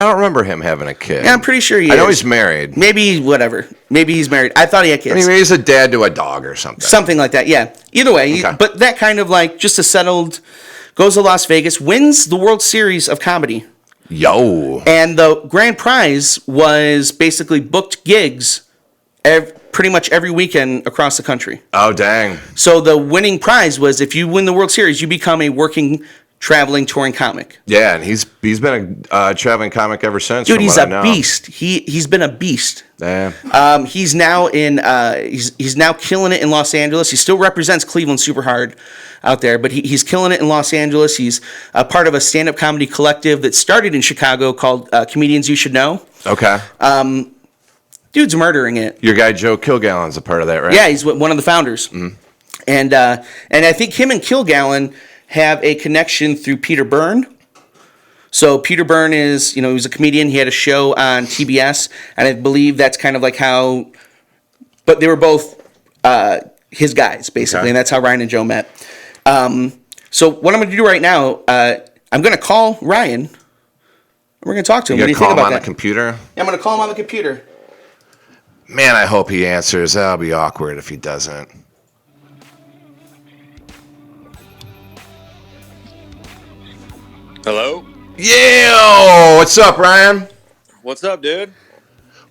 don't remember him having a kid. Yeah, I'm pretty sure he is. I know he's married. Maybe whatever. Maybe he's married. I thought he had kids. I mean, maybe he's a dad to a dog or something. Something like that, yeah. Either way, Okay. but that kind of like just a settled, goes to Las Vegas, wins the World Series of Comedy. Yo. And the grand prize was basically booked gigs pretty much every weekend across the country. Oh, dang. So the winning prize was if you win the World Series, you become a working, traveling, touring comic. Yeah, and he's been a traveling comic ever since. Dude, he's a beast. He's been a beast. Yeah. He's now he's now killing it in Los Angeles. He still represents Cleveland super hard out there, but he's killing it in Los Angeles. He's a part of a stand-up comedy collective that started in Chicago called Comedians You Should Know. Okay. Dude's murdering it. Your guy Joe Kilgallen's a part of that, right? Yeah, he's one of the founders. Mm-hmm. And I think him and Kilgallen have a connection through Peter Byrne. So Peter Byrne is, he was a comedian. He had a show on TBS, and I believe that's kind of like how. But they were both his guys, basically, Okay. and that's how Ryan and Joe met. So what I'm going to do right now, I'm going to call Ryan. And we're going to talk to him. You What do gonna you call think him about on that? the computer? Yeah, I'm going to call him on the computer. Man, I hope he answers. That'll be awkward if he doesn't. Hello? Yeah! What's up, Ryan? What's up, dude?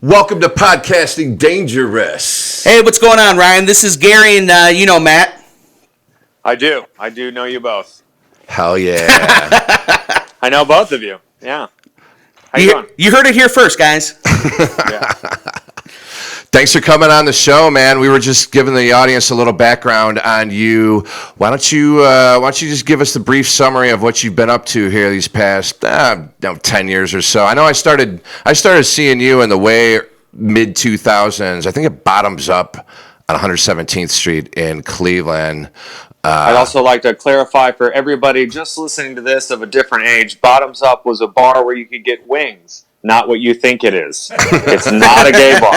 Welcome to Podcasting Dangerous. Hey, what's going on, Ryan? This is Gary and Matt. I do know you both. Hell yeah. I know both of you. Yeah. How you doing? You heard it here first, guys. Yeah. Thanks for coming on the show, man. We were just giving the audience a little background on you. Why don't you just give us the brief summary of what you've been up to here these past 10 years or so? I know I started seeing you in the way mid 2000s. I think it bottoms up on 117th Street in Cleveland. I'd also like to clarify for everybody just listening to this of a different age, Bottoms Up was a bar where you could get wings. Not what you think it is. It's not a gay bar.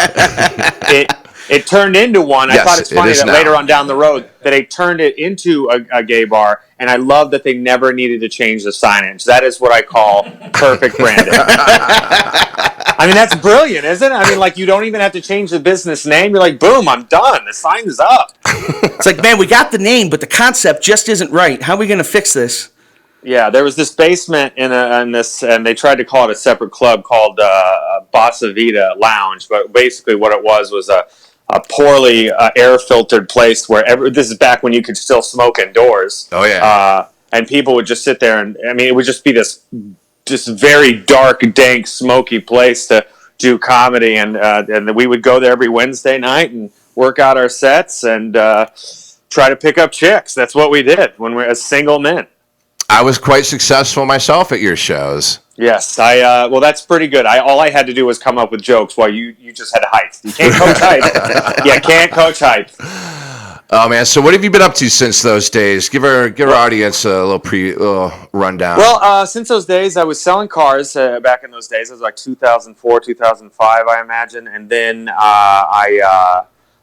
It turned into one. Yes, I thought it's funny that now. later on down the road that they turned it into a gay bar, and I love that they never needed to change the signage. That is what I call perfect branding. I mean, that's brilliant, isn't it? I mean, like, you don't even have to change the business name. You're like, boom, I'm done. The sign is up. It's like, man, we got the name, but the concept just isn't right. How are we going to fix this? Yeah, there was this basement in this, and they tried to call it a separate club called Bossa Vita Lounge, but basically what it was a poorly air-filtered place where this is back when you could still smoke indoors. Oh, yeah. And people would just sit there, and I mean, it would just be this just very dark, dank, smoky place to do comedy, and we would go there every Wednesday night and work out our sets and try to pick up chicks. That's what we did when we were as single men. I was quite successful myself at your shows. Yes, well, that's pretty good. All I had to do was come up with jokes while you just had hype. You can't coach hype. You can't coach hype. Oh man, so what have you been up to since those days? Give our audience a little rundown. Well, since those days, I was selling cars back in those days. It was like 2004, 2005, I imagine. And then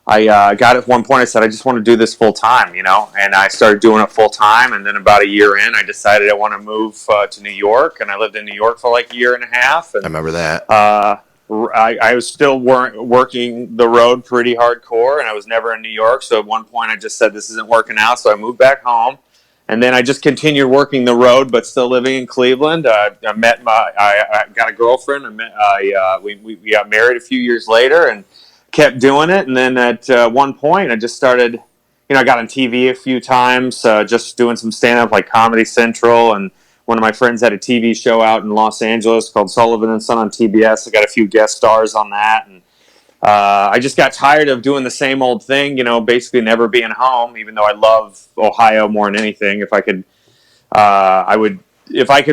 I got at one point, I said, I just want to do this full time, and I started doing it full time. And then about a year in, I decided I want to move to New York, and I lived in New York for like a year and a half. And I remember that. I was still working the road pretty hardcore, and I was never in New York. So at one point, I just said, this isn't working out. So I moved back home. And then I just continued working the road, but still living in Cleveland. I got a girlfriend. We got married a few years later, and kept doing it. And then at one point I just started, I got on TV a few times, just doing some stand-up like Comedy Central. And one of my friends had a TV show out in Los Angeles called Sullivan and Son on TBS. I got a few guest stars on that. And I just got tired of doing the same old thing, basically never being home, even though I love Ohio more than anything. If I could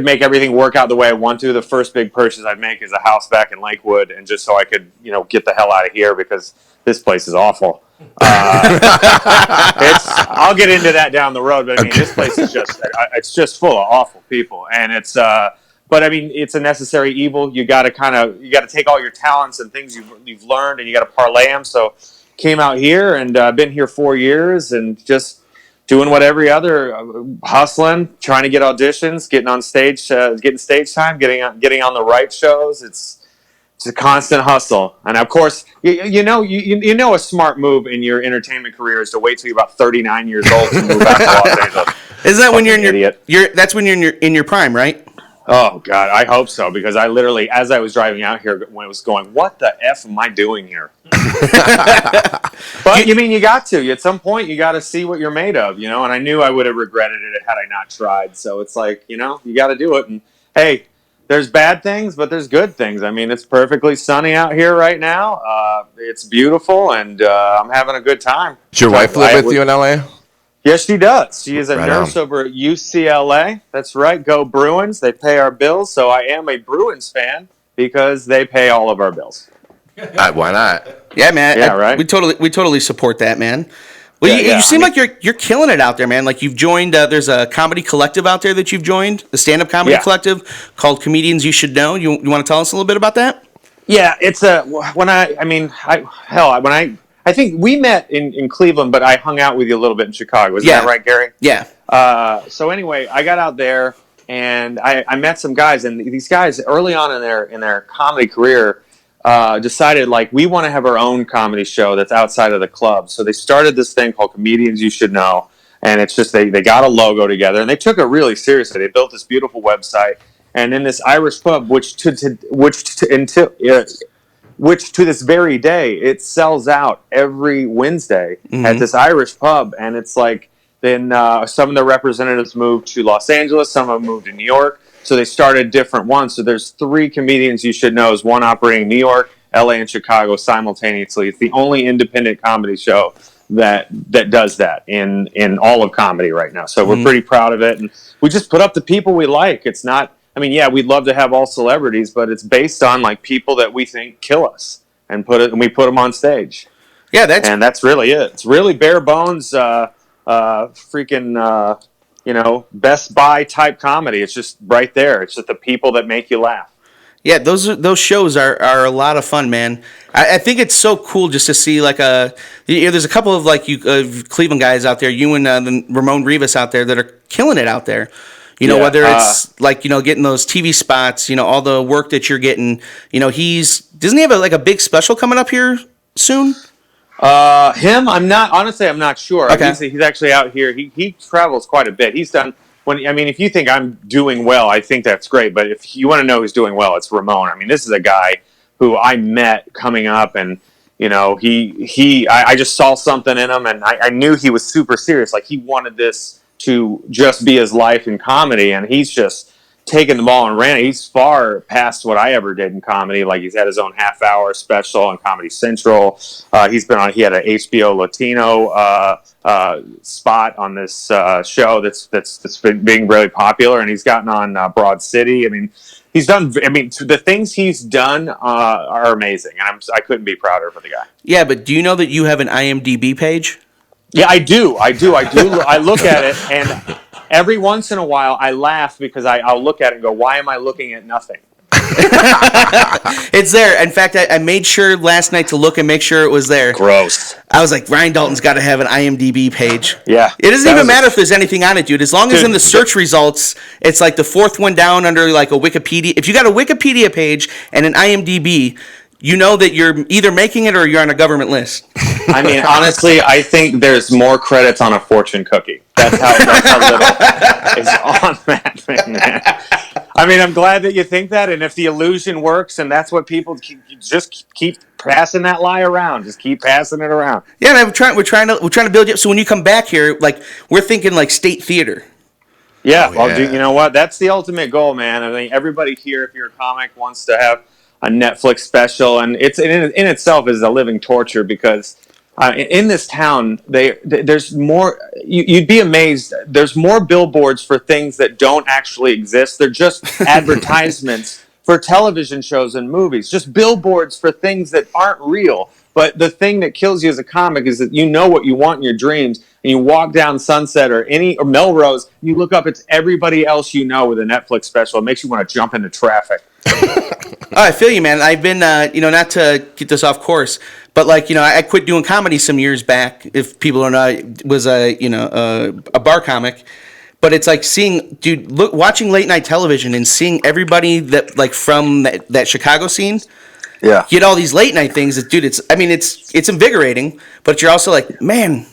make everything work out the way I want to, the first big purchase I'd make is a house back in Lakewood, and just so I could, get the hell out of here because this place is awful. I'll get into that down the road, but I mean, this place is it's just full of awful people, and but I mean, it's a necessary evil. You got to take all your talents and things you've learned, and you got to parlay them. So, came out here and been here 4 years, and just doing what every other hustling, trying to get auditions, getting on stage, getting stage time, getting on the right shows. It's a constant hustle, and of course, you know a smart move in your entertainment career is to wait till you're about 39 years old to move out to Los Angeles. Isn't that when you're in idiot. that's when you're in your prime, right? Oh God, I hope so, because I literally, as I was driving out here, when it was going, what the F am I doing here? But you got to. At some point, you got to see what you're made of, and I knew I would have regretted it had I not tried. So it's like, you got to do it. And hey, there's bad things, but there's good things. I mean, it's perfectly sunny out here right now. It's beautiful, and I'm having a good time. Does your wife live with you in LA? Yes, she does. She is a Right nurse on. over at UCLA. That's right. Go Bruins. They pay our bills. So I am a Bruins fan because they pay all of our bills. Why not? Yeah, man. Yeah, right. We totally support that, man. Well, you seem like you're killing it out there, man. Like you've joined. There's a comedy collective out there that you've joined, the stand-up comedy collective called Comedians You Should Know. You want to tell us a little bit about that? Yeah, it's I think we met in Cleveland, but I hung out with you a little bit in Chicago. Isn't that right, Gary? Yeah. So anyway, I got out there and I met some guys, and these guys early on in their comedy career decided, like, we want to have our own comedy show that's outside of the club. So they started this thing called Comedians You Should Know, and it's just they got a logo together and they took it really seriously. They built this beautiful website, and in this Irish pub, which to this very day it sells out every Wednesday at this Irish pub, and it's like then some of the representatives moved to Los Angeles, some of them moved to New York. So they started different ones. So there's 3 Comedians You Should Know. One operating in New York, LA, and Chicago simultaneously. It's the only independent comedy show that does that in all of comedy right now. So we're pretty proud of it. And we just put up the people we like. It's not, we'd love to have all celebrities, but it's based on like people that we think kill us and we put them on stage. Yeah, that's really it. It's really bare bones, Best Buy type comedy. It's just right there. It's just the people that make you laugh. Yeah, those shows are a lot of fun, man. I think it's so cool just to see there's a couple of Cleveland guys out there, you and Ramon Rivas out there that are killing it out there. Whether it's getting those TV spots, all the work that you're getting. Doesn't he have a big special coming up here soon? I'm not sure. Okay. He's actually out here. He travels quite a bit. He's done if you think I'm doing well, I think that's great. But if you want to know who's doing well, it's Ramon. This is a guy who I met coming up, and I just saw something in him, and I knew he was super serious. Like, he wanted this to just be his life in comedy, and he's just taken the ball and ran it. He's far past what I ever did in comedy. Like, he's had his own half-hour special on Comedy Central. He had an HBO Latino spot on this show that's been being really popular, and he's gotten on Broad City. He's done. The things he's done are amazing, and I couldn't be prouder of the guy. Yeah, but do you know that you have an IMDb page? Yeah, I do. I look at it, and every once in a while, I laugh because I'll look at it and go, why am I looking at nothing? It's there. In fact, I made sure last night to look and make sure it was there. Gross. I was like, Ryan Dalton's got to have an IMDb page. Yeah. It doesn't even matter if there's anything on it, dude. As long as in the search results, it's like the 4th one down under like a Wikipedia. If you got a Wikipedia page and an IMDb, you know that you're either making it or you're on a government list. Honestly, I think there's more credits on a fortune cookie. That's how little is on that thing, man. I'm glad that you think that, and if the illusion works, and that's what people just keep passing that lie around, just keep passing it around. Yeah, man, we're trying to build you up. So when you come back here, we're thinking State Theater. Yeah, you know what? That's the ultimate goal, man. Everybody here, if you're a comic, wants to have a Netflix special, and it's in itself is a living torture because in this town there's more. You'd be amazed. There's more billboards for things that don't actually exist. They're just advertisements for television shows and movies. Just billboards for things that aren't real. But the thing that kills you as a comic is that you know what you want in your dreams, and you walk down Sunset or Melrose, you look up, it's everybody else you know with a Netflix special. It makes you want to jump into traffic. Oh, I feel you, man. I've been, not to get this off course, but I quit doing comedy some years back. If people don't know, I was a bar comic, but it's like watching late night television and seeing everybody that from that Chicago scene. Yeah. Get all these late night things. It's invigorating, but you're also like, man,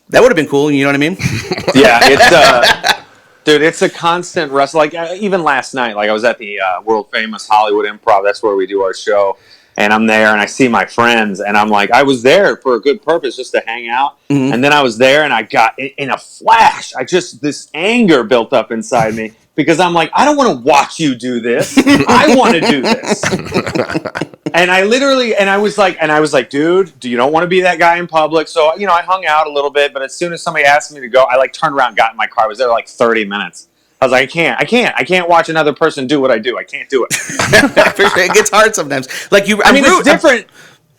that would have been cool. You know what I mean? Yeah, it's dude, it's a constant wrestle. Like even last night, I was at the world famous Hollywood Improv. That's where we do our show, and I'm there, and I see my friends, and I'm like, I was there for a good purpose, just to hang out, and then I was there, and I got in a flash. This anger built up inside me. Because I'm like, I don't want to watch you do this. I want to do this. And I was like, dude, do you don't want to be that guy in public? So, I hung out a little bit, but as soon as somebody asked me to go, I turned around, got in my car. I was there 30 minutes. I was like, I can't watch another person do what I do. I can't do it. For sure. It gets hard sometimes. It's different.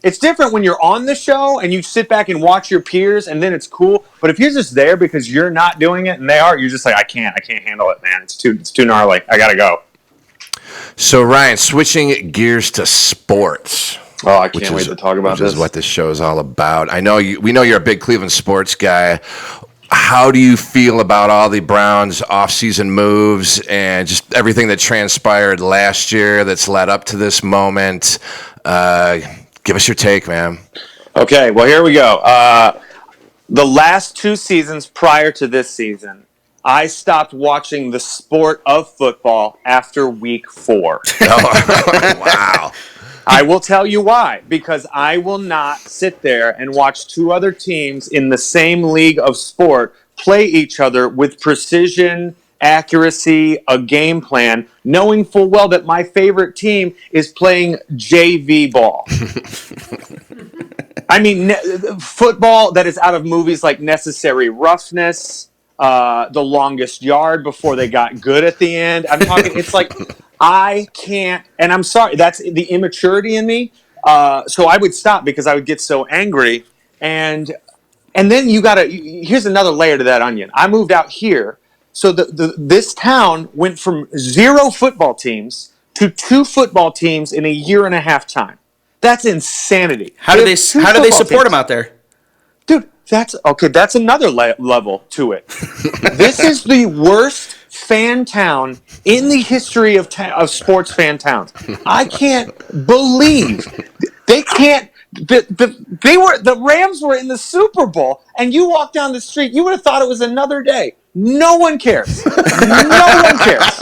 It's different when you're on the show and you sit back and watch your peers, and then it's cool. But if you're just there because you're not doing it and they are, you're just like, I can't handle it, man. It's too gnarly. I gotta go. So Ryan, switching gears to sports. Oh, I can't wait to talk about this. Which is what this show is all about. We know you're a big Cleveland sports guy. How do you feel about all the Browns offseason moves and just everything that transpired last year that's led up to this moment? Give us your take, man. Okay, well, here we go. The last 2 seasons prior to this season, I stopped watching the sport of football after week 4. Oh, wow. I will tell you why. Because I will not sit there and watch 2 other teams in the same league of sport play each other with precision, accuracy, a game plan, knowing full well that my favorite team is playing JV ball. I mean, football that is out of movies like Necessary Roughness, The Longest Yard before they got good at the end. I'm talking, it's like, I can't, and I'm sorry, that's the immaturity in me. So I would stop because I would get so angry. And then here's another layer to that onion. I moved out here. So this town went from 0 football teams to 2 football teams in a year and a half time. That's insanity. How do they support them out there? Dude, that's another level to it. This is the worst fan town in the history of sports fan towns. I can't believe they can't. The Rams were in the Super Bowl, and you walk down the street, you would have thought it was another day. No one cares. No one cares.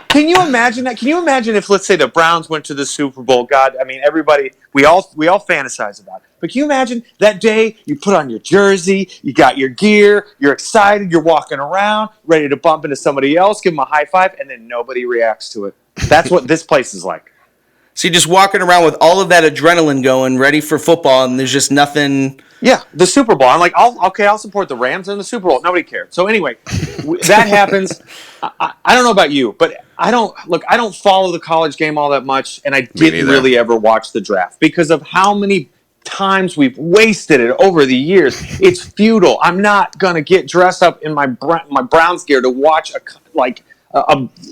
Can you imagine that? Can you imagine if, let's say, the Browns went to the Super Bowl? God, I mean, everybody, we all fantasize about it. But can you imagine that day? You put on your jersey, you got your gear, you're excited, you're walking around, ready to bump into somebody else, give them a high five, and then nobody reacts to it. That's what this place is like. So you're just walking around with all of that adrenaline going, ready for football, and there's just nothing. Yeah, the Super Bowl. I'm like, I'll support the Rams in the Super Bowl. Nobody cared. So anyway, that happens. I don't know about you, but I don't follow the college game all that much, and I didn't really ever watch the draft because of how many times we've wasted it over the years. It's futile. I'm not gonna get dressed up in my Browns gear to watch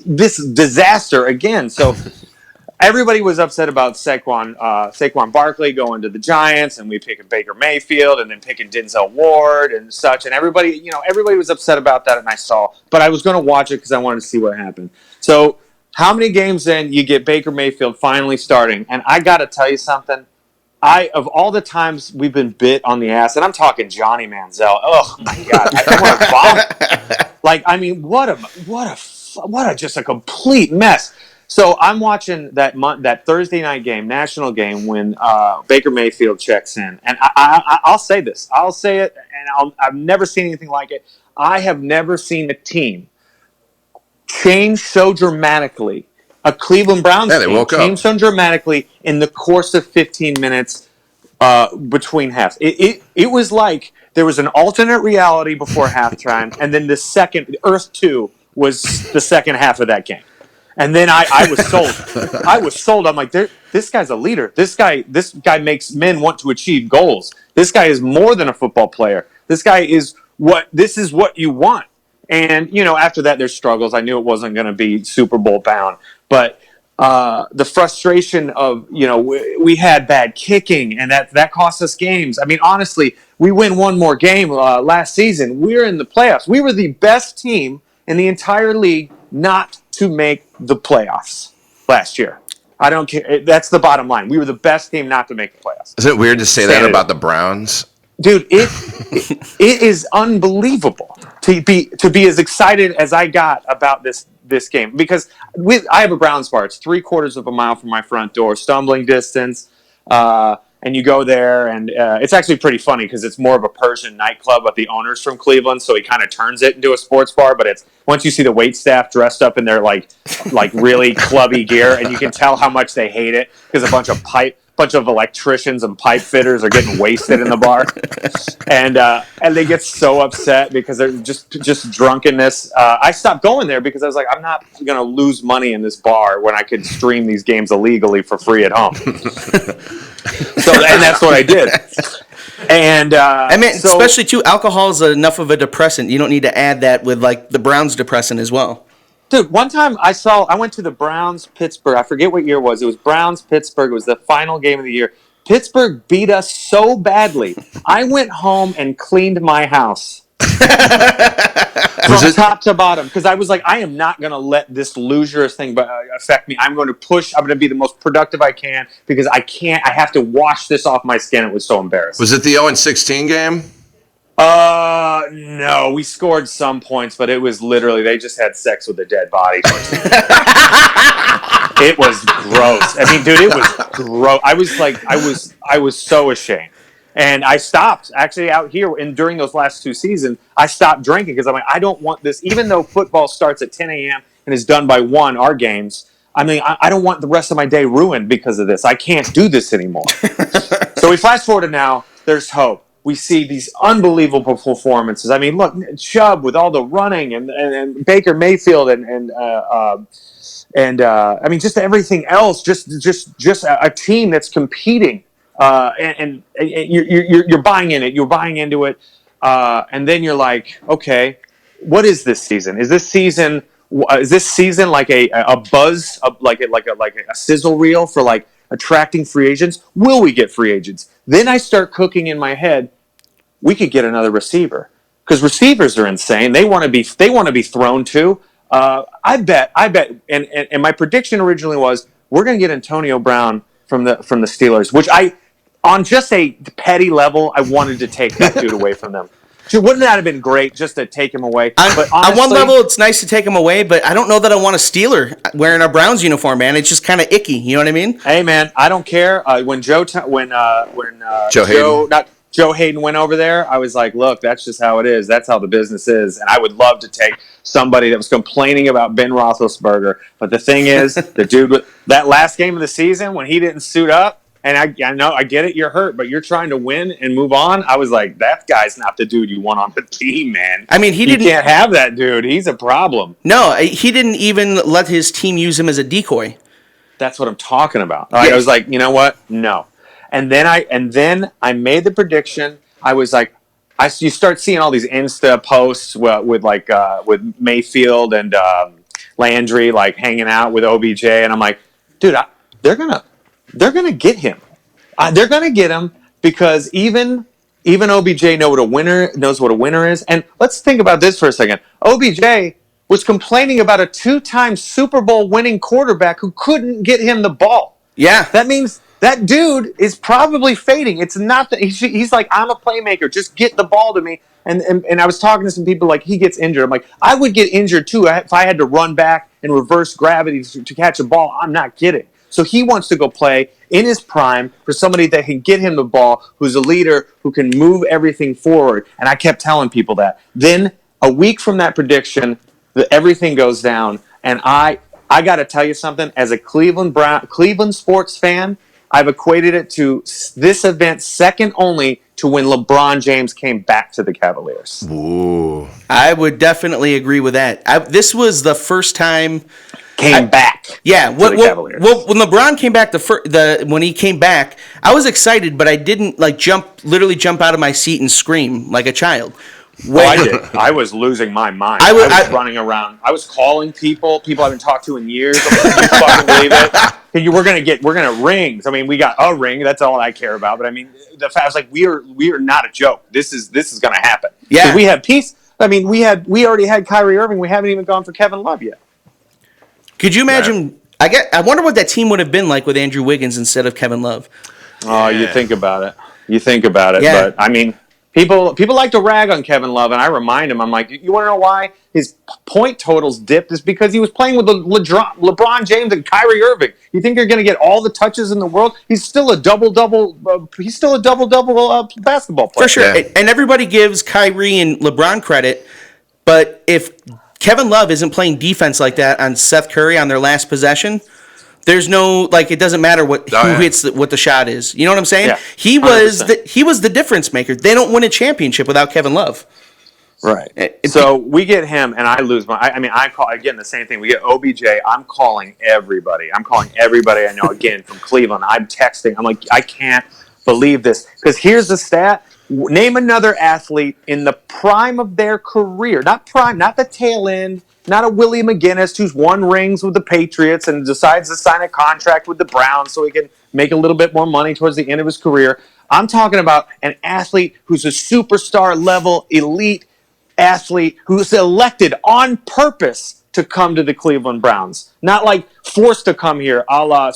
this disaster again. So. Everybody was upset about Saquon Barkley going to the Giants, and we picking Baker Mayfield, and then picking Denzel Ward and such. And everybody was upset about that, and I saw. But I was going to watch it because I wanted to see what happened. So, how many games in you get Baker Mayfield finally starting? And I got to tell you something. Of all the times we've been bit on the ass, and I'm talking Johnny Manziel. Oh my God, I want to vomit. What a just a complete mess. So I'm watching that Thursday night game, national game, when Baker Mayfield checks in, and I'll say this, I'll say it, and I've never seen anything like it. I have never seen a team change so dramatically. A Cleveland Browns team changed so dramatically in the course of 15 minutes between halves. It was like there was an alternate reality before halftime, and then the Earth 2 was the second half of that game. And then I was sold. I was sold. I'm like, this guy's a leader. This guy makes men want to achieve goals. This guy is more than a football player. This is what you want. And, after that, there's struggles. I knew it wasn't going to be Super Bowl bound. But the frustration of, we had bad kicking, and that cost us games. I mean, honestly, we win one more game last season. We're in the playoffs. We were the best team in the entire league not to make the playoffs last year. I don't care. That's the bottom line. We were the best team not to make the playoffs. Is it weird to say that about the Browns? Dude, it is unbelievable to be as excited as I got about this game, because I have a Browns bar. It's 3/4 of a mile from my front door, stumbling distance. And you go there, and it's actually pretty funny because it's more of a Persian nightclub, but the owner's from Cleveland, so he kind of turns it into a sports bar. But it's once you see the wait staff dressed up in their like really clubby gear, and you can tell how much they hate it because a bunch of electricians and pipe fitters are getting wasted in the bar, and they get so upset because they're just drunkenness. I stopped going there because I was like, I'm not going to lose money in this bar when I could stream these games illegally for free at home. And that's what I did. And especially too, alcohol is enough of a depressant. You don't need to add that with like the Browns depressant as well. Dude, one time I went to the Browns-Pittsburgh. I forget what year it was. It was Browns-Pittsburgh. It was the final game of the year. Pittsburgh beat us so badly. I went home and cleaned my house. From top to bottom. Because I was like, I am not going to let this loserous thing affect me. I'm going to push. I'm going to be the most productive I can because I have to wash this off my skin. It was so embarrassing. Was it the 0-16 game? No, we scored some points, but it was literally, they just had sex with a dead body. It was gross. I mean, dude, it was gross. I was so ashamed. And I stopped actually out here, and during those last 2 seasons, I stopped drinking because I'm like, I don't want this, even though football starts at 10 a.m. and is done by 1, our games. I mean, I don't want the rest of my day ruined because of this. I can't do this anymore. So we flash forward to now, there's hope. We see these unbelievable performances. I mean, look, Chubb with all the running and Baker Mayfield and I mean, just everything else. Just a team that's competing, and you're buying in it. You're buying into it, and then you're like, okay, what is this season? Is this season like a buzz, like a sizzle reel for like attracting free agents? Will we get free agents? Then I start cooking in my head, we could get another receiver because receivers are insane. They want to be thrown to. I bet, and my prediction originally was we're going to get Antonio Brown from the Steelers, which on just a petty level, I wanted to take that dude away from them. Dude, wouldn't that have been great just to take him away? But honestly, on one level, it's nice to take him away, but I don't know that I want a Steeler wearing a Browns uniform, man. It's just kind of icky. You know what I mean? Hey, man, I don't care. When Joe Hayden went over there, I was like, look, that's just how it is. That's how the business is. And I would love to take somebody that was complaining about Ben Roethlisberger. But the thing is, the dude, that last game of the season when he didn't suit up, and I know, I get it, you're hurt, but you're trying to win and move on. I was like, that guy's not the dude you want on the team, man. I mean, you can't have that dude. He's a problem. No, he didn't even let his team use him as a decoy. That's what I'm talking about. I was like, you know what? No. And then I made the prediction. I was like, you start seeing all these Insta posts with Mayfield and Landry like hanging out with OBJ, and I'm like, dude, they're gonna get him. They're gonna get him because even OBJ knows what a winner is. And let's think about this for a second. OBJ was complaining about a 2-time Super Bowl winning quarterback who couldn't get him the ball. Yeah, that means that dude is probably fading. It's not that he's like, I'm a playmaker. Just get the ball to me. And I was talking to some people like, he gets injured. I'm like, I would get injured too if I had to run back and reverse gravity to catch a ball. I'm not getting. So he wants to go play in his prime for somebody that can get him the ball, who's a leader, who can move everything forward. And I kept telling people that. Then a week from that prediction, everything goes down. And I got to tell you something. As a Cleveland sports fan, I've equated it to this event second only to when LeBron James came back to the Cavaliers. Ooh. I would definitely agree with that. This was the first time came back. Yeah, to the Cavaliers. when LeBron came back, when he came back, I was excited, but I didn't literally jump out of my seat and scream like a child. I did. I was losing my mind. I was running around. I was calling people I haven't talked to in years. I'm like, can you fucking believe it? We're gonna rings. I mean, we got a ring. That's all I care about. But I mean, the fact was like we are not a joke. This is gonna happen. Yeah, we have peace. I mean, we already had Kyrie Irving. We haven't even gone for Kevin Love yet. Could you imagine? I wonder what that team would have been like with Andrew Wiggins instead of Kevin Love. Oh, you think about it. Yeah. But I mean, people like to rag on Kevin Love, and I remind him, I'm like, you want to know why his point totals dipped? Is because he was playing with LeBron James and Kyrie Irving. You think you're going to get all the touches in the world? He's still a double-double. Basketball player. For sure. Yeah. And everybody gives Kyrie and LeBron credit, but if Kevin Love isn't playing defense like that on Seth Curry on their last possession, there's no it doesn't matter who hits what the shot is. You know what I'm saying? Yeah, he was the difference maker. They don't win a championship without Kevin Love. Right. So we get him, and I lose my. I mean, I call again the same thing. We get OBJ. I'm calling everybody. I know again from Cleveland. I'm texting. I'm like, I can't believe this because here's the stat. Name another athlete in the prime of their career, not the tail end, not a Willie McGinnis who's won rings with the Patriots and decides to sign a contract with the Browns so he can make a little bit more money towards the end of his career. I'm talking about an athlete who's a superstar level elite athlete who's elected on purpose to come to the Cleveland Browns, not like forced to come here, a la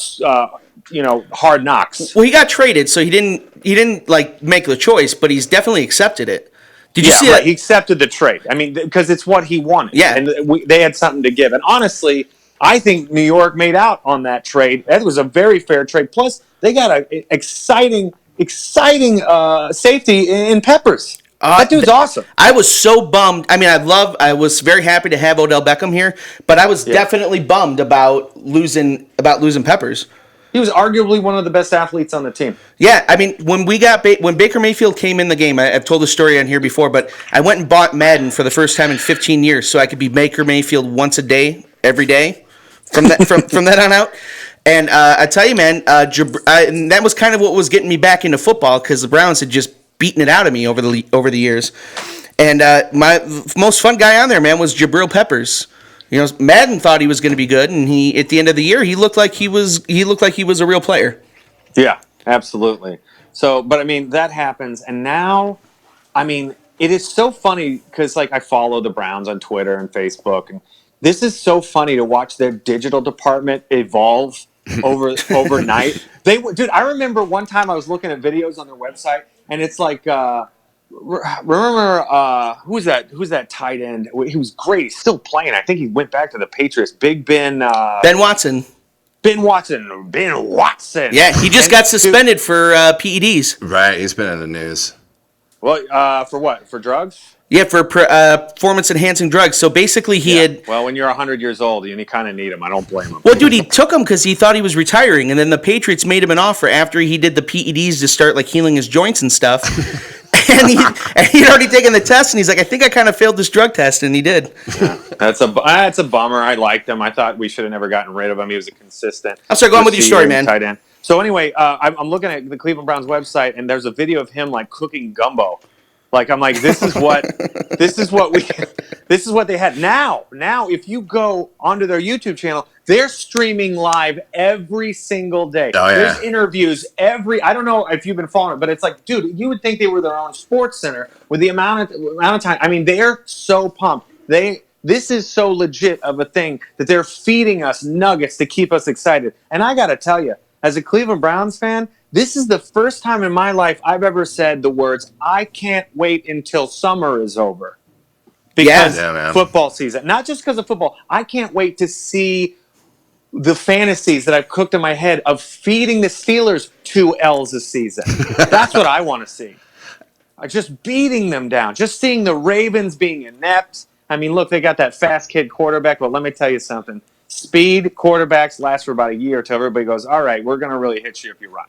Hard Knocks. Well, he got traded, so he didn't make the choice, but he's definitely accepted it. Did you see that? He accepted the trade. I mean, because it's what he wanted. Yeah, and they had something to give. And honestly, I think New York made out on that trade. That was a very fair trade. Plus, they got an exciting safety in Peppers. That dude's awesome. I was so bummed. I mean, I was very happy to have Odell Beckham here, but I was definitely bummed about losing Peppers. He was arguably one of the best athletes on the team. Yeah, I mean, when Baker Mayfield came in the game, I've told the story on here before, but I went and bought Madden for the first time in 15 years so I could be Baker Mayfield once a day, every day, from that on out. And I tell you, man, and that was kind of what was getting me back into football because the Browns had just beaten it out of me over the years. And my most fun guy on there, man, was Jabril Peppers. You know, Madden thought he was going to be good, and at the end of the year, he looked like he was a real player. Yeah, absolutely. So, but I mean, that happens, and now, I mean, it is so funny because I follow the Browns on Twitter and Facebook, and this is so funny to watch their digital department evolve overnight. Dude, I remember one time I was looking at videos on their website, and it's like. Remember who's that tight end? He was great. He's still playing. I think he went back to the Patriots. Big Ben. Ben Watson. Ben Watson. Yeah, he just got suspended for PEDs. Right, he's been in the news. Well, for what? For drugs? Yeah, for performance-enhancing drugs. So basically, he had. Well, when you're 100 years old, you kind of need him. I don't blame him. Well, dude, he took him because he thought he was retiring, and then the Patriots made him an offer after he did the PEDs to start healing his joints and stuff. And he'd already taken the test, and he's like, I think I kind of failed this drug test, and he did. Yeah, that's a bummer. I liked him. I thought we should have never gotten rid of him. He was a consistent. I'm sorry, go on with your story, man. Tight end. So anyway, I'm looking at the Cleveland Browns website, and there's a video of him cooking gumbo. I'm like, this is what they had. Now, if you go onto their YouTube channel, they're streaming live every single day. Oh, yeah. There's interviews I don't know if you've been following it, but it's like, dude, you would think they were their own sports center with the amount of time. I mean, they're so pumped. This is so legit of a thing that they're feeding us nuggets to keep us excited. And I got to tell you, as a Cleveland Browns fan, this is the first time in my life I've ever said the words, I can't wait until summer is over. Because football season. Not just because of football. I can't wait to see the fantasies that I've cooked in my head of feeding the Steelers 2 L's this season. That's what I want to see. Just beating them down. Just seeing the Ravens being inept. I mean, look, they got that fast kid quarterback, but let me tell you something. Speed quarterbacks last for about a year until everybody goes, all right, we're going to really hit you if you run.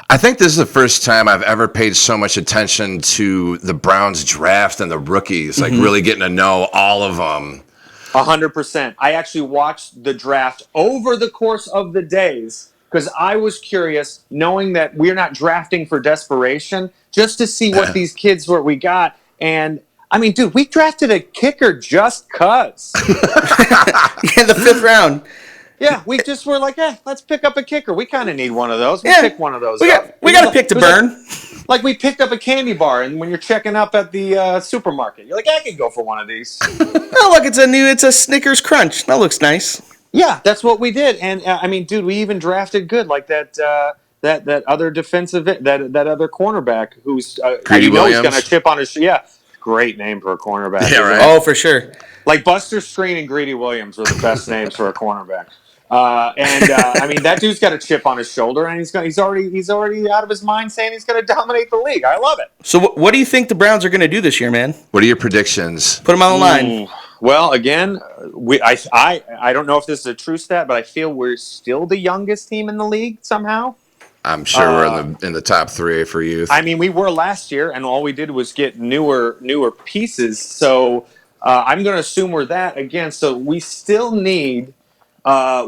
I think this is the first time I've ever paid so much attention to the Browns draft and the rookies, really getting to know all of them. 100%. I actually watched the draft over the course of the days because I was curious, knowing that we're not drafting for desperation, just to see what these kids we got. And I mean, dude, we drafted a kicker just cuz. Yeah, the 5th round. Yeah, we just were like, let's pick up a kicker. We kind of need one of those. Yeah. Pick one of those We up. got a pick to burn. Like we picked up a candy bar, and when you're checking up at the supermarket, you're like, I can go for one of these. Oh, look, it's a Snickers Crunch. That looks nice. Yeah, that's what we did. And I mean, dude, we even drafted good, like that other defensive, that other cornerback who's Greedy Williams. He's going to chip on his. Yeah, great name for a cornerback. Yeah, right. Oh, for sure. Like Buster Screen and Greedy Williams were the best names for a cornerback. I mean, that dude's got a chip on his shoulder, and he's already out of his mind saying he's going to dominate the league. I love it. So, what do you think the Browns are going to do this year, man? What are your predictions? Put them on the line. Well, again, I don't know if this is a true stat, but I feel we're still the youngest team in the league somehow. I'm sure we're in the top 3 for youth. I mean, we were last year, and all we did was get newer pieces. So I'm going to assume we're that again. So we still need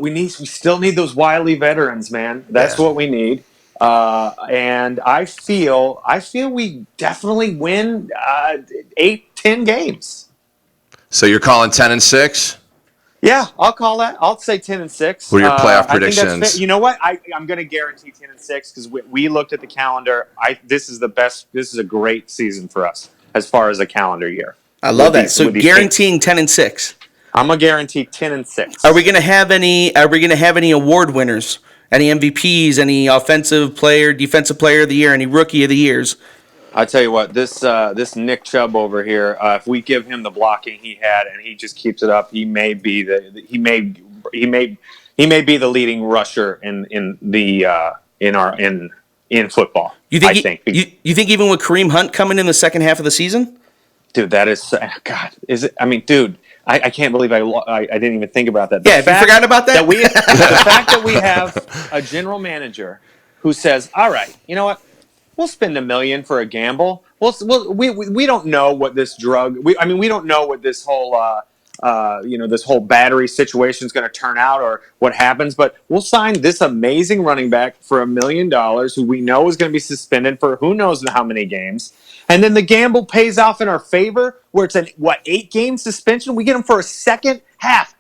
we still need those wily veterans, man. That's what we need. And I feel we definitely win 8-10 games. So you're calling 10-6? Yeah, I'll call that. I'll say 10-6. What are your playoff I think that's predictions? fair. You know what? I'm going to guarantee 10-6 because we looked at the calendar. This is the best. This is a great season for us as far as a calendar year. I love that. So guaranteeing 10-6. I'm gonna guarantee 10-6. Are we gonna have any? Are we gonna have any award winners? Any MVPs? Any offensive player, defensive player of the year? Any rookie of the years? I tell you what, this Nick Chubb over here. If we give him the blocking he had, and he just keeps it up, he may be the leading rusher in football. You think? You think even with Kareem Hunt coming in the second half of the season? Dude, that is God. Is it? I mean, dude, I can't believe I didn't even think about that. Yeah, have you forgotten about that? The fact that we have a general manager who says, "All right, you know what? We'll spend $1 million for a gamble. We don't know what this drug. We don't know what this whole this whole battery situation is going to turn out or what happens. But we'll sign this amazing running back for $1 million, who we know is going to be suspended for who knows how many games." And then the gamble pays off in our favor, where it's 8-game suspension. We get him for a second half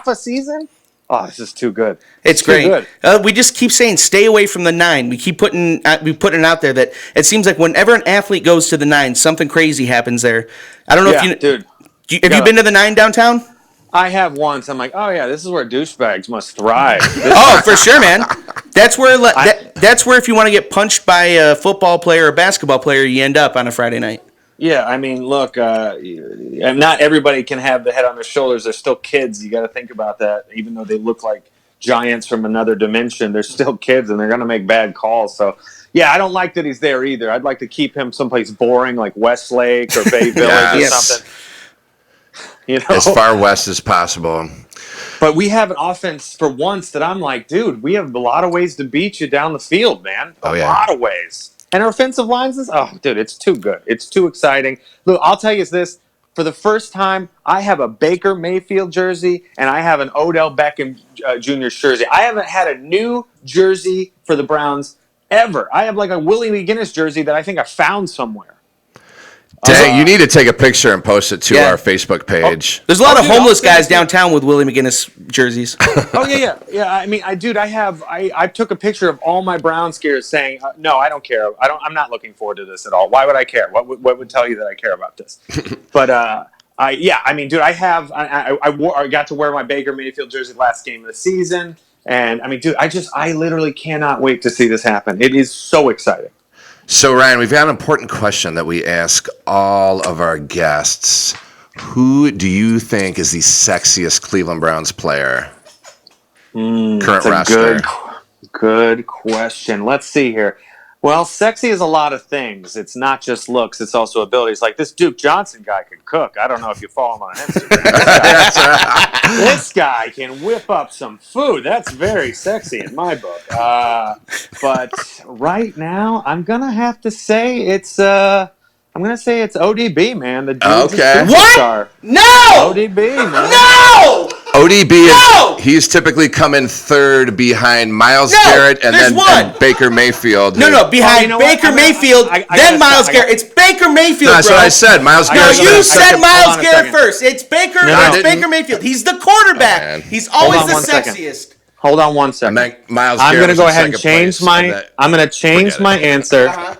a season. Oh, this is too good. It's great. We just keep saying stay away from the 9. We keep putting it out there that it seems like whenever an athlete goes to the 9, something crazy happens there. I don't know if you, dude. Have you been to the 9 downtown? I have once. I'm like, oh yeah, this is where douchebags must thrive. Oh, for sure, man. That's where that's where if you want to get punched by a football player or a basketball player, you end up on a Friday night. Yeah, I mean, look, not everybody can have the head on their shoulders. They're still kids. You got to think about that. Even though they look like giants from another dimension, they're still kids, and they're going to make bad calls. So, yeah, I don't like that he's there either. I'd like to keep him someplace boring like Westlake or Bay Village or something. You know? As far west as possible. But we have an offense for once that I'm like, dude, we have a lot of ways to beat you down the field, man. A lot of ways. And our offensive lines is, dude, it's too good. It's too exciting. Look, I'll tell you this. For the first time, I have a Baker Mayfield jersey and I have an Odell Beckham Jr. jersey. I haven't had a new jersey for the Browns ever. I have like a Willie McGinnis jersey that I think I found somewhere. Dang, you need to take a picture and post it to our Facebook page. There's a lot of homeless guys downtown with Willie McGinnis jerseys. Yeah. I mean, I took a picture of all my Browns gear saying, no, I don't care. I'm not looking forward to this at all. Why would I care? What would tell you that I care about this? But I got to wear my Baker Mayfield jersey last game of the season, and I mean, dude, I literally cannot wait to see this happen. It is so exciting. So, Ryan, we've got an important question that we ask all of our guests. Who do you think is the sexiest Cleveland Browns player? Current roster. Good question. Let's see here. Well, sexy is a lot of things. It's not just looks. It's also abilities. Like this Duke Johnson guy can cook. I don't know if you follow him on Instagram. This guy can whip up some food. That's very sexy in my book. But right now, I'm going to have to say it's I'm gonna say it's ODB, man. The dude's Okay. a What? superstar. No! ODB, man. No! ODB No! he's typically coming third behind Myles No, Garrett and there's then one. and Baker Mayfield. No, behind you know what? Baker I'm gonna- Mayfield, I then gotta Myles stop. Garrett. It's Baker Mayfield, That's bro. what I said. Myles I No, Garrett. gotta you go said back. Hold Myles on a Garrett second. first. It's Baker. No, I it's didn't. Baker Mayfield. He's the quarterback. Oh, man. He's always on the one second. sexiest. Hold on one second. Myles I'm Garrett gonna was go in ahead and second change place, and that- I'm gonna change forget my it. answer Gary's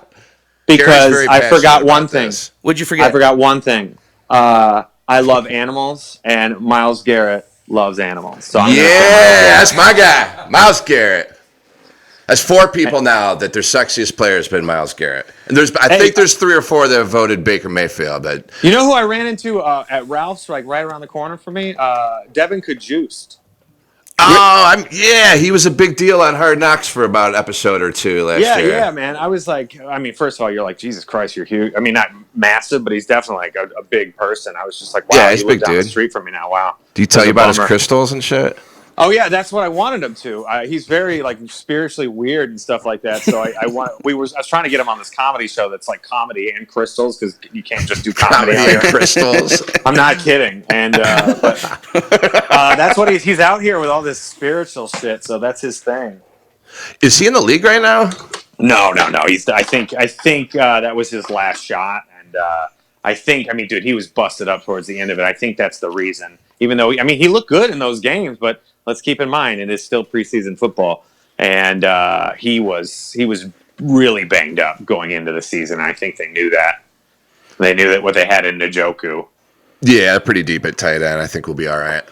because very I passionate forgot one about thing. this. What'd you forget? I forgot one thing. I love animals, and Myles Garrett loves animals. So I'm gonna say Yeah, that's my guy, Myles Garrett. That's 4 people now that their sexiest player has been Myles Garrett. And I think there's 3 or 4 that have voted Baker Mayfield. But You know who I ran into at Ralph's, like right around the corner from me? Devin Kajust. he was a big deal on Hard Knocks for about an episode or 2 last year. Yeah, man. I was like, I mean, first of all, you're like, Jesus Christ, you're huge. I mean, not massive, but he's definitely like a big person. I was just like, wow, Yeah, he's you live big down the dude. street from me now. Wow. Do you tell That's you a about his bummer. crystals and shit? Oh yeah, that's what I wanted him to. He's very like spiritually weird and stuff like that. So I was trying to get him on this comedy show that's like comedy and crystals because you can't just do comedy. Comedy and crystals. I'm not kidding, and that's what he's out here with all this spiritual shit. So that's his thing. Is he in the league right now? No. I think that was his last shot, and I mean, dude, he was busted up towards the end of it. I think that's the reason. Even though, I mean, he looked good in those games, but let's keep in mind it is still preseason football, and he was really banged up going into the season. I think they knew that. They knew that what they had in Njoku. Yeah, pretty deep at tight end. I think we'll be all right.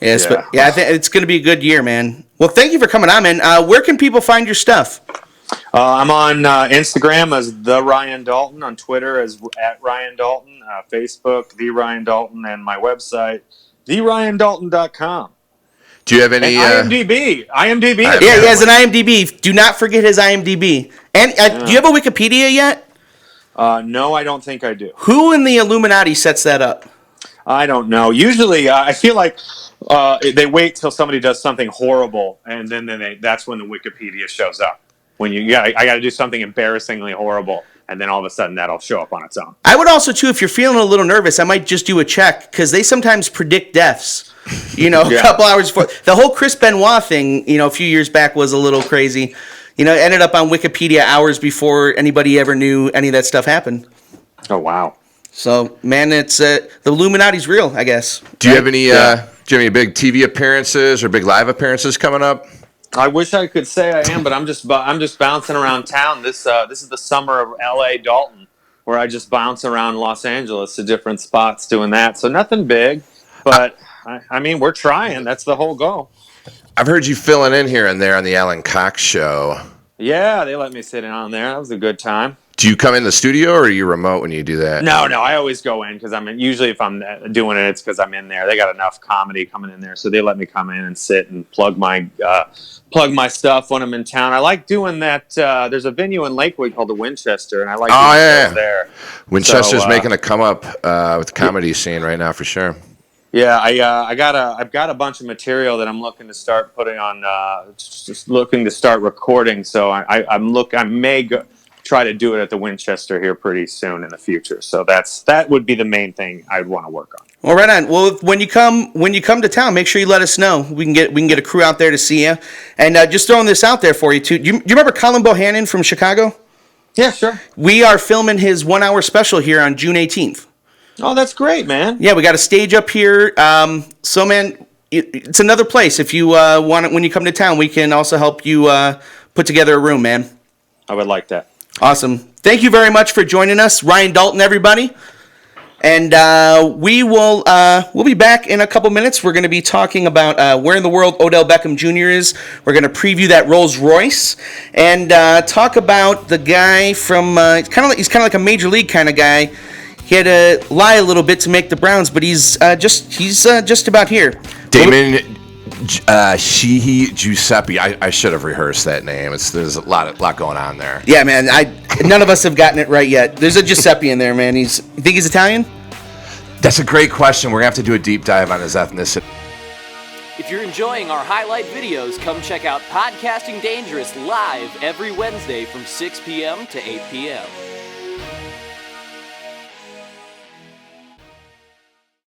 Yes, but I think it's going to be a good year, man. Well, thank you for coming on, man. Where can people find your stuff? I'm on Instagram as the Ryan Dalton, on Twitter as at Ryan Dalton, Facebook the Ryan Dalton, and my website theryandalton.com. Do you have any? IMDb. Yeah, he has an IMDb. Do not forget his IMDb. And do you have a Wikipedia yet? No, I don't think I do. Who in the Illuminati sets that up? I don't know. Usually, I feel like they wait till somebody does something horrible, and then that's when the Wikipedia shows up. When I got to do something embarrassingly horrible, and then all of a sudden that'll show up on its own. I would also, too, if you're feeling a little nervous, I might just do a check, because they sometimes predict deaths, a couple hours before. The whole Chris Benoit thing, a few years back was a little crazy. It ended up on Wikipedia hours before anybody ever knew any of that stuff happened. Oh, wow. So, man, it's the Illuminati's real, I guess. Do you have any? Do you have any big TV appearances or big live appearances coming up? I wish I could say I am, but I'm just bouncing around town. This is the summer of L.A. Dalton, where I just bounce around Los Angeles to different spots doing that. So nothing big, but I mean, we're trying. That's the whole goal. I've heard you filling in here and there on the Alan Cox show. Yeah, they let me sit in on there. That was a good time. Do you come in the studio or are you remote when you do that? No, I always go in because usually if I'm doing it, it's because I'm in there. They got enough comedy coming in there, so they let me come in and sit and plug my stuff when I'm in town. I like doing that. There's a venue in Lakewood called the Winchester, and I like doing shows there. Winchester's making a come up with the comedy scene right now for sure. Yeah, I've got a bunch of material that I'm looking to start putting on. Just looking to start recording. So I may try to do it at the Winchester here pretty soon in the future. So that would be the main thing I'd want to work on. Well, right on. Well, when you come to town, make sure you let us know. We can get a crew out there to see you. And just throwing this out there for you too. Do you remember Colin Bohannon from Chicago? Yeah, sure. We are filming his 1 hour special here on June 18th. Oh, that's great, man. Yeah, we got a stage up here. So, man, it's another place. If you want it when you come to town, we can also help you put together a room, man. I would like that. Awesome. Thank you very much for joining us, Ryan Dalton, everybody. And we'll be back in a couple minutes. We're going to be talking about where in the world Odell Beckham Jr. is. We're going to preview that Rolls Royce and talk about the guy from he's kind of like a major league kind of guy. He had to lie a little bit to make the Browns, but he's just about here. Damon Sheehy Giuseppe. I should have rehearsed that name. There's a lot going on there. Yeah, man. None of us have gotten it right yet. There's a Giuseppe in there, man. You think he's Italian? That's a great question. We're gonna have to do a deep dive on his ethnicity. If you're enjoying our highlight videos, come check out Podcasting Dangerous live every Wednesday from 6 p.m. to 8 p.m.